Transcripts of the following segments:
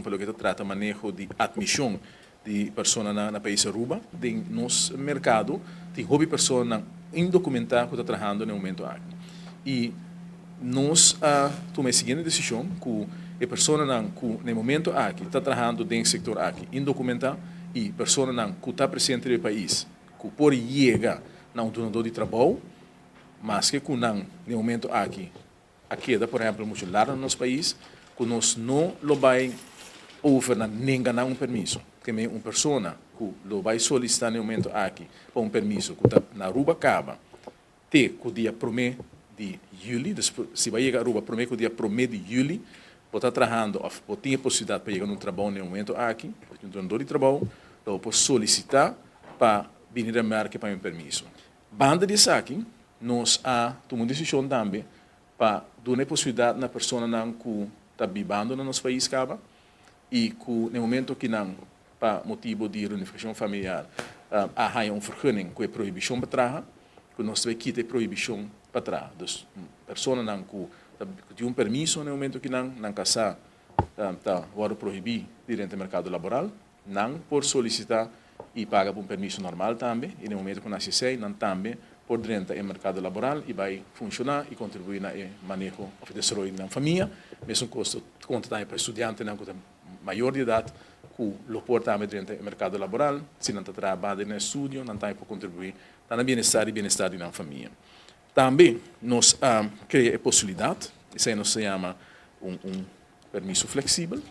pelo que trata manejo de admissão de pessoas na país Aruba, de nosso mercado, tem hobby pessoas indocumentadas que estão trabalhando no momento aqui. E nós tomamos a seguinte decisão, que a pessoa que no momento aqui está trabalhando dentro do setor aqui, indocumentada, e pessoa que está presente no país, que pode chegar a um donador de trabalho, mas que no momento aqui, por exemplo, muito lá no nosso país, que nós não vai oferecer nem ganhar permisso. Que é uma pessoa que vai solicitar no momento aqui para permisso que está na Aruba acaba, até o dia 1 de julho, se vai chegar a Aruba, que o dia 1 de julho, pode estar trabalhando, ou tem a possibilidade para chegar no trabalho no momento aqui, porque um donador de trabalho, então pode solicitar para vir a marca para permisso. Banda disso aqui, nós tomamos decisão também para dar a possibilidade na pessoa que está vivendo no nosso país acaba e que no momento que não, para motivo de reunificação familiar, há uma vergunning com a proibição para trás, que nós temos que quitar a proibição para trás. Então, pessoa que tem permisso no momento que não casar, está proibido dentro do mercado laboral, não por solicitar e pagar por permisso normal também, e no momento que nasce não também por dentro do mercado laboral e vai funcionar e contribuir no manejo do desenvolvimento da família, mesmo quanto para estudante maior de idade, que lo porta também dentro do mercado laboral, se não está trabalhando no estudo, não está para contribuir no bem-estar da família. Também nós criamos a possibilidade, isso aí nós se chama permisso flexível,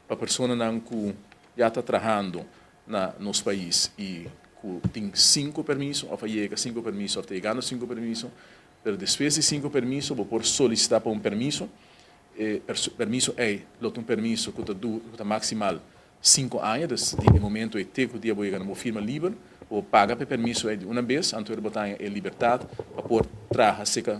para a pessoa que já está trabalhando no nosso país e que tem 5 permissos, ou chega 5 permissos, ou está chegando 5 permissos, mas depois de 5 permissos, vou solicitar para permisso. Permisso é um permisso que está maximal 5 anos, desde o momento até que o dia vou chegar numa firma livre, ou paga para permisso de uma vez, antes de botar a liberdade, para poder trazer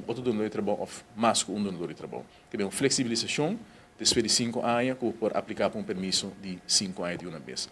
outro donador de trabalho, ou mais que donador de trabalho. Que é uma flexibilização, depois de 5 anos, que pode aplicar para permisso de 5 anos de uma vez.